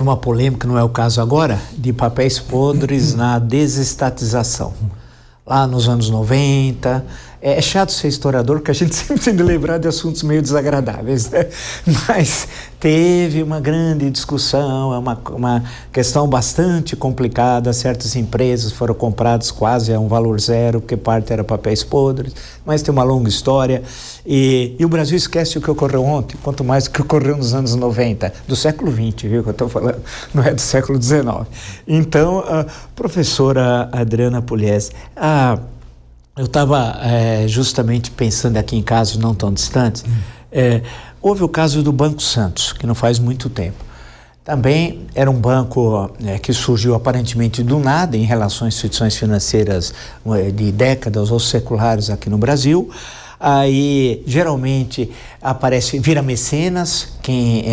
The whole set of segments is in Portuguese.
uma polêmica, não é o caso agora, de papéis podres na desestatização. Lá nos anos 90, é chato ser historiador, porque a gente sempre tem de lembrar de assuntos meio desagradáveis, né? Mas teve uma grande discussão, é uma questão bastante complicada. Certas empresas foram compradas quase a um valor zero, porque parte era papéis podres, mas tem uma longa história. E o Brasil esquece o que ocorreu ontem, quanto mais o que ocorreu nos anos 90, do século XX, viu, que eu estou falando, não é do século XIX. Então, a professora Adriana Pugliese, eu estava justamente pensando aqui em casos não tão distantes. Houve o caso do Banco Santos, que não faz muito tempo. Também era um banco que surgiu aparentemente do nada em relação a instituições financeiras de décadas ou seculares aqui no Brasil. Aí, geralmente, vira mecenas, quem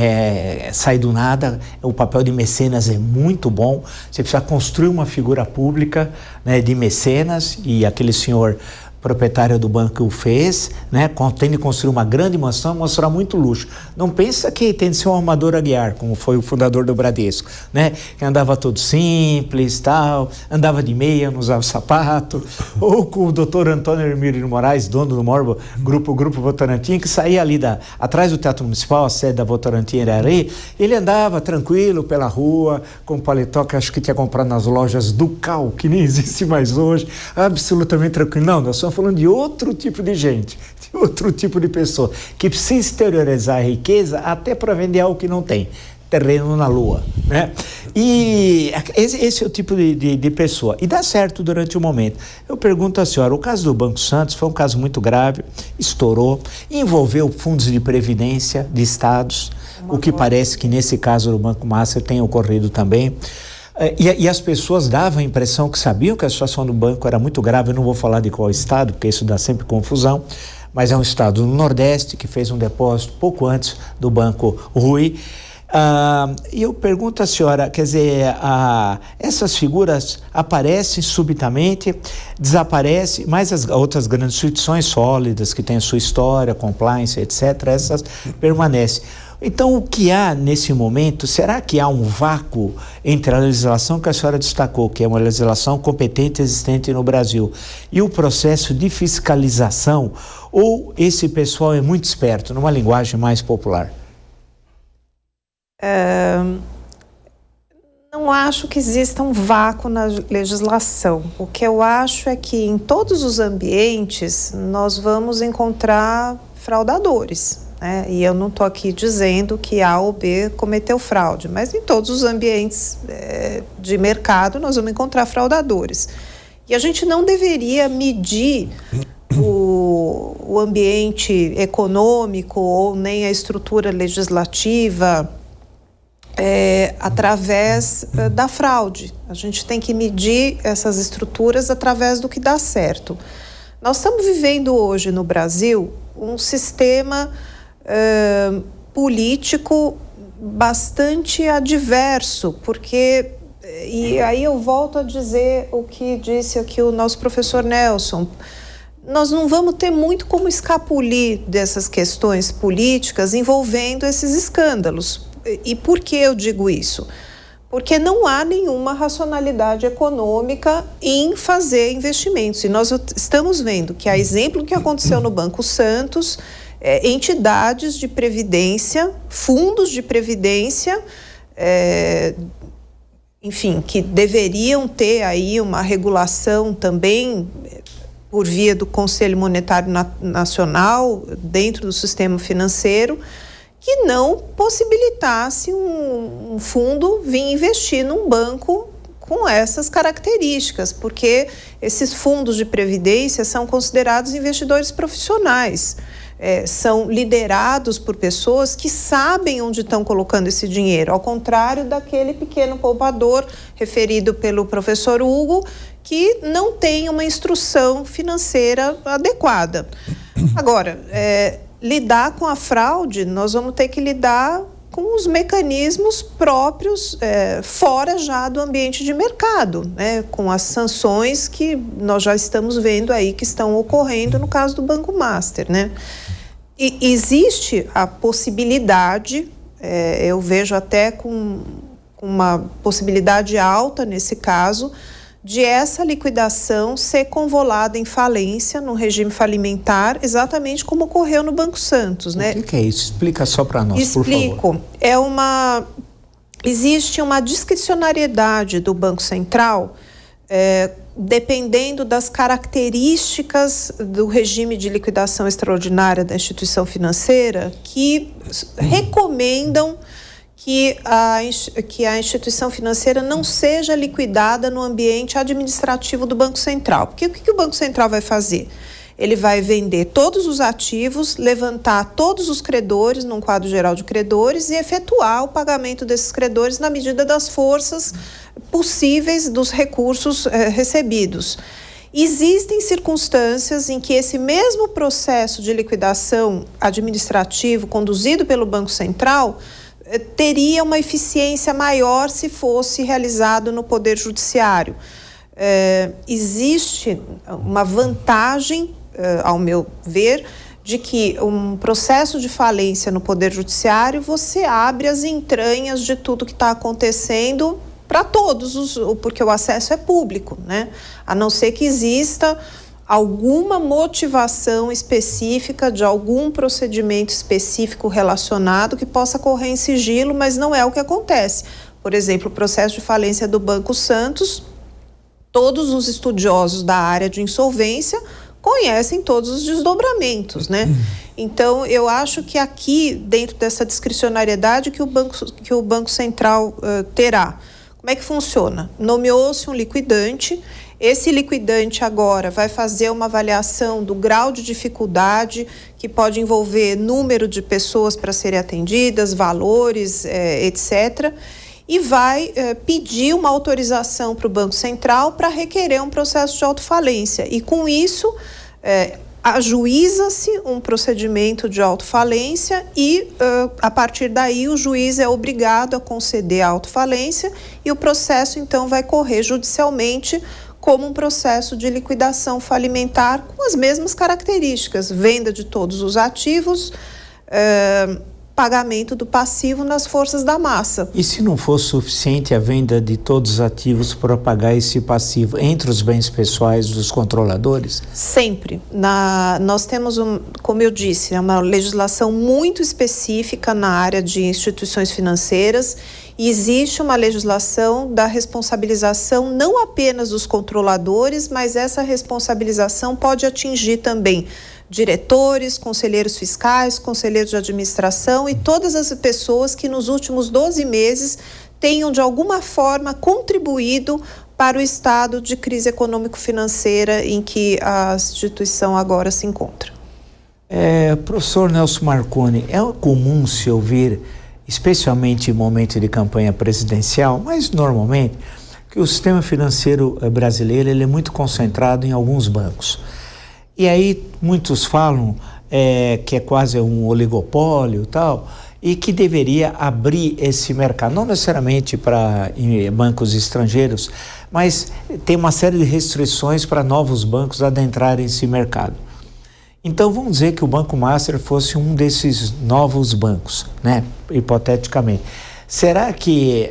sai do nada. O papel de mecenas é muito bom. Você precisa construir uma figura pública, né, de mecenas, e aquele senhor proprietário do banco o fez, né, tem de construir uma grande mansão, mostrar muito luxo. Não pensa que tem de ser um Amador Aguiar, como foi o fundador do Bradesco, né, que andava todo simples, tal, andava de meia, não usava sapato, ou com o doutor Antônio Hermílio de Moraes, dono do maior grupo Votorantim, que saía ali atrás do Teatro Municipal, a sede da Votorantim era ali, ele andava tranquilo pela rua, com paletó que acho que tinha comprado nas lojas do Cal, que nem existe mais hoje, absolutamente tranquilo. Não, nós estamos falando de outro tipo de gente, de outro tipo de pessoa, que precisa exteriorizar a riqueza até para vender algo que não tem, terreno na lua, né? E esse é o tipo de pessoa, e dá certo durante o momento. Eu pergunto à senhora, o caso do Banco Santos foi um caso muito grave, estourou, envolveu fundos de previdência de estados, o que parece que nesse caso do Banco Master tem ocorrido também. E as pessoas davam a impressão que sabiam que a situação do banco era muito grave. Eu não vou falar de qual estado, porque isso dá sempre confusão, mas é um estado no Nordeste que fez um depósito pouco antes do Banco Rui. E eu pergunto à senhora, quer dizer, essas figuras aparecem subitamente, desaparecem, mas as outras grandes instituições sólidas, que têm a sua história, compliance, etc., essas permanecem. Então, o que há nesse momento, será que há um vácuo entre a legislação que a senhora destacou, que é uma legislação competente existente no Brasil, e o processo de fiscalização, ou esse pessoal é muito esperto, numa linguagem mais popular? Não acho que exista um vácuo na legislação. O que eu acho é que em todos os ambientes nós vamos encontrar fraudadores. E eu não estou aqui dizendo que A ou B cometeu fraude, mas em todos os ambientes de mercado nós vamos encontrar fraudadores. E a gente não deveria medir o ambiente econômico ou nem a estrutura legislativa através da fraude. A gente tem que medir essas estruturas através do que dá certo. Nós estamos vivendo hoje no Brasil um sistema político bastante adverso, porque, e aí eu volto a dizer o que disse aqui o nosso professor Nelson, nós não vamos ter muito como escapulir dessas questões políticas envolvendo esses escândalos. E por que eu digo isso? Porque não há nenhuma racionalidade econômica em fazer investimentos. E nós estamos vendo que, a exemplo do que aconteceu no Banco Santos, entidades de previdência, fundos de previdência, enfim, que deveriam ter aí uma regulação também por via do Conselho Monetário Nacional dentro do sistema financeiro, que não possibilitasse um fundo vir investir num banco com essas características, porque esses fundos de previdência são considerados investidores profissionais. São liderados por pessoas que sabem onde estão colocando esse dinheiro, ao contrário daquele pequeno poupador referido pelo professor Hugo, que não tem uma instrução financeira adequada. Agora, lidar com a fraude, nós vamos ter que lidar com os mecanismos próprios fora já do ambiente de mercado, né? Com as sanções que nós já estamos vendo aí que estão ocorrendo no caso do Banco Master, né? E existe a possibilidade, eu vejo até com uma possibilidade alta nesse caso de essa liquidação ser convolada em falência, no regime falimentar, exatamente como ocorreu no Banco Santos, né? O que é isso? Explica só para nós, por favor. Explico. Existe uma discricionariedade do Banco Central, dependendo das características do regime de liquidação extraordinária da instituição financeira, que recomendam que a instituição financeira não seja liquidada no ambiente administrativo do Banco Central. Porque o que o Banco Central vai fazer? Ele vai vender todos os ativos, levantar todos os credores num quadro geral de credores e efetuar o pagamento desses credores na medida das forças possíveis dos recursos recebidos. Existem circunstâncias em que esse mesmo processo de liquidação administrativo conduzido pelo Banco Central teria uma eficiência maior se fosse realizado no Poder Judiciário. Existe uma vantagem, ao meu ver, de que um processo de falência no Poder Judiciário, você abre as entranhas de tudo que está acontecendo para todos, porque o acesso é público, né? A não ser que exista alguma motivação específica de algum procedimento específico relacionado que possa correr em sigilo, mas não é o que acontece. Por exemplo, o processo de falência do Banco Santos, todos os estudiosos da área de insolvência conhecem todos os desdobramentos, né? Então, eu acho que aqui, dentro dessa discricionariedade que o Banco Central terá, como é que funciona? Nomeou-se um liquidante. Esse liquidante agora vai fazer uma avaliação do grau de dificuldade, que pode envolver número de pessoas para serem atendidas, valores, etc., e vai pedir uma autorização para o Banco Central para requerer um processo de autofalência. E com isso, ajuiza-se um procedimento de autofalência e, a partir daí, o juiz é obrigado a conceder a autofalência e o processo, então, vai correr judicialmente como um processo de liquidação falimentar com as mesmas características: venda de todos os ativos, pagamento do passivo nas forças da massa. E se não for suficiente a venda de todos os ativos para pagar esse passivo entre os bens pessoais dos controladores? Sempre. Nós temos, como eu disse, uma legislação muito específica na área de instituições financeiras. E existe uma legislação da responsabilização não apenas dos controladores, mas essa responsabilização pode atingir também diretores, conselheiros fiscais, conselheiros de administração e todas as pessoas que nos últimos 12 meses tenham de alguma forma contribuído para o estado de crise econômico-financeira em que a instituição agora se encontra. Professor Nelson Marconi, é comum se ouvir, especialmente em momento de campanha presidencial, mas normalmente, que o sistema financeiro brasileiro ele é muito concentrado em alguns bancos. E aí muitos falam que é quase um oligopólio e tal, e que deveria abrir esse mercado, não necessariamente para bancos estrangeiros, mas tem uma série de restrições para novos bancos adentrarem esse mercado. Então vamos dizer que o Banco Master fosse um desses novos bancos, né? Hipoteticamente. Será que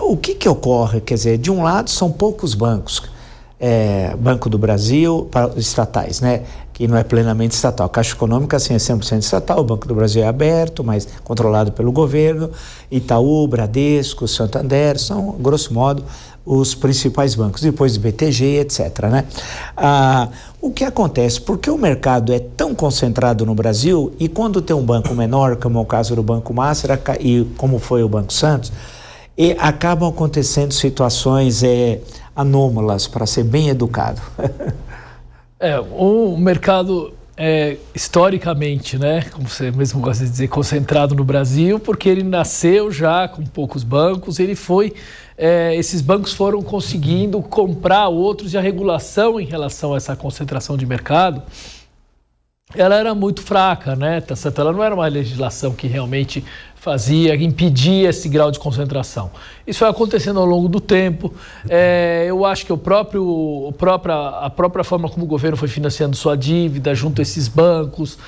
o que ocorre? Quer dizer, de um lado são poucos bancos, Banco do Brasil, para estatais, né? Que não é plenamente estatal. A Caixa Econômica, assim, é 100% estatal, o Banco do Brasil é aberto, mas controlado pelo governo. Itaú, Bradesco, Santander, são, grosso modo, os principais bancos, depois do BTG, etc., né? O que acontece? Porque o mercado é tão concentrado no Brasil e quando tem um banco menor, como é o caso do Banco Master e como foi o Banco Santos, acabam acontecendo situações anômalas, para ser bem educado. O mercado historicamente, né, como você mesmo gosta de dizer, concentrado no Brasil, porque ele nasceu já com poucos bancos, esses bancos foram conseguindo comprar outros e a regulação em relação a essa concentração de mercado, ela era muito fraca, né? Ela não era uma legislação que realmente fazia, impedia esse grau de concentração. Isso foi acontecendo ao longo do tempo. Eu acho que a própria forma como o governo foi financiando sua dívida junto a esses bancos,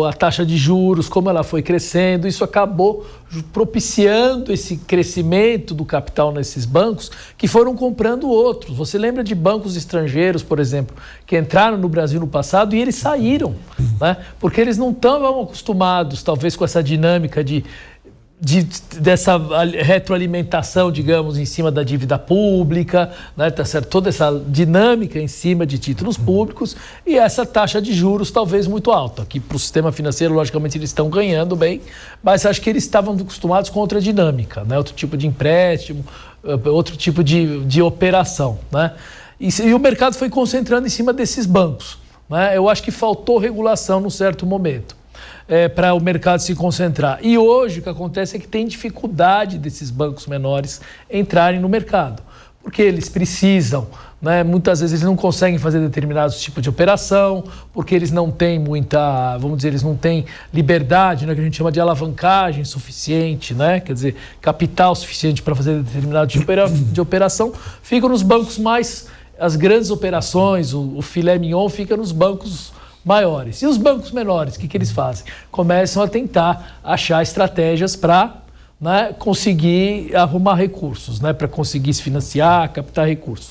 a taxa de juros, como ela foi crescendo, isso acabou propiciando esse crescimento do capital nesses bancos que foram comprando outros. Você lembra de bancos estrangeiros, por exemplo, que entraram no Brasil no passado e eles saíram, né? Porque eles não estavam acostumados, talvez, com essa dinâmica dessa retroalimentação, digamos, em cima da dívida pública, né? Tá certo? Toda essa dinâmica em cima de títulos públicos e essa taxa de juros talvez muito alta, que para o sistema financeiro, logicamente, eles estão ganhando bem, mas acho que eles estavam acostumados com outra dinâmica, né? Outro tipo de empréstimo, outro tipo de operação, né? E o mercado foi concentrando em cima desses bancos, né? Eu acho que faltou regulação num certo momento. Para o mercado se concentrar. E hoje o que acontece é que tem dificuldade desses bancos menores entrarem no mercado, porque eles precisam, né, muitas vezes eles não conseguem fazer determinados tipos de operação, porque eles não têm muita, vamos dizer, eles não têm liberdade, né, que a gente chama de alavancagem suficiente, né, quer dizer, capital suficiente para fazer determinado tipo de operação, ficam nos bancos mais, as grandes operações, o filé mignon fica nos bancos maiores. E os bancos menores, o que eles fazem? Começam a tentar achar estratégias para, né, conseguir arrumar recursos, né, para conseguir se financiar, captar recursos.